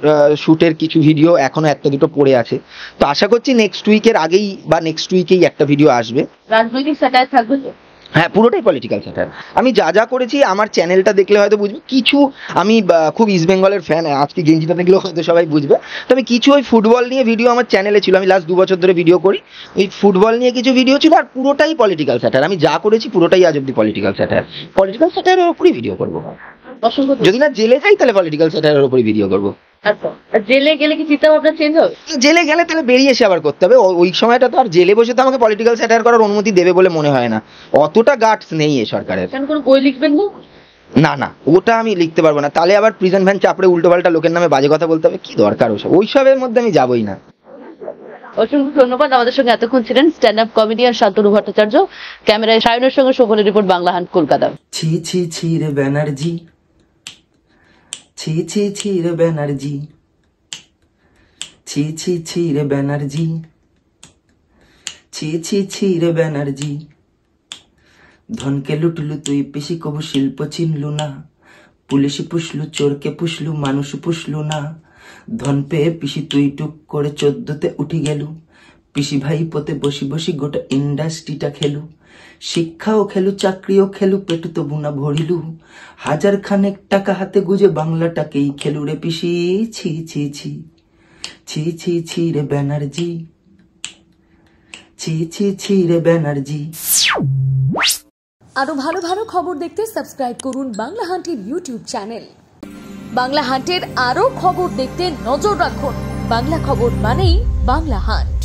শুটের কিছু ভিডিও এখনো একটা দুটো পড়ে আছে। তো আশা করছি নেক্সট উইকের আগেই বা নেক্সট উইকেই একটা ভিডিও আসবে। রাজনৈতিক স্যাটায়ার থাকবে তো? হ্যাঁ, পুরোটাই পলিটিক্যাল স্যাটায়ার। আমি যা করেছি আমার চ্যানেলটা দেখলে হয়তো বুঝবে কিছু। আমি খুব ইস্ট বেঙ্গলের ফ্যান, আজকে গেঞ্জিটা দেখলেও হয়তো সবাই বুঝবে। তবে কিছু ওই ফুটবল নিয়ে ভিডিও আমার চ্যানেলে ছিল, আমি লাস্ট 2 বছর ধরে ভিডিও করি, ওই ফুটবল নিয়ে কিছু ভিডিও ছিল, আর পুরোটাই পলিটিক্যাল স্যাটায়ার। আমি যা করেছি পুরোটাই আজ অব্দি পলিটিক্যাল স্যাটায়ারের উপরই ভিডিও করবো। যদি না জেলে যাই তাহলে পলিটিক্যাল স্যাটায়ারের উপরই ভিডিও করবো। জেলে গেলে কি চিন্তা ভাবনা চেঞ্জ হবে? জেলে গেলে তাহলে বেরিয়ে এসে আবার করতে হবে। ওই সময়টা তো আর জেলে বসে তো আমাকে পলিটিক্যাল স্যাটায়ার করার অনুমতি দেবে বলে মনে হয় না, অতটা গাটস নেই এ সরকারের। কোনো বই লিখবেন না? না, ওটা আমি লিখতে পারবো না, তাহলে আবার প্রিজন ভ্যান চাপড়ে উল্টো পাল্টা লোকের নামে বাজে কথা বলতে হবে, কি দরকার ওইসবের মধ্যে আমি যাবোই না। অসংখ্য ধন্যবাদ। আমাদের সঙ্গে এতক্ষণ ছিলেন stand up comedian Shantanu Bhattacharya. ক্যামেরায় সায়নের সঙ্গে শোভনের রিপোর্ট, বাংলা হান্ট, কলকাতা। ছি ছি ছি রে ব্যানার্জি, ছি ছি ছি রে ব্যানার্জি, ছি ছি ছি রে ব্যানার্জি, ছি ছি ছি রে ব্যানার্জি। ধনকে লুটলু তুই পিসি কবু শিল্প চিনলু না, পুলিশি পুষলু চোরকে পুষলু মানুষ পুষলু না, ধন পেয়ে পিসি তুই টুক করে 14তে উঠি গেলু, পিসি ভাই পোতে বসি বসি গোটা ইন্ডাস্ট্রিটা খেলু, শিক্ষাও খেলু চাকরিও খেলু পেটু তো বুনা ভরিলু, 1000 খানেক টাকা হাতে গুজে বাংলাটাকেই খেলু রে পিসি, ছি ছি ছি ছি ছি ছি রে ব্যানার্জি, ছি ছি ছি রে ব্যানার্জি। আরো ভালো ভালো খবর দেখতে সাবস্ক্রাইব করুন বাংলা হান্টের ইউটিউব চ্যানেল। বাংলা হান্টের আরো খবর দেখতে নজর রাখুন। বাংলা খবর মানেই বাংলা হান্ট।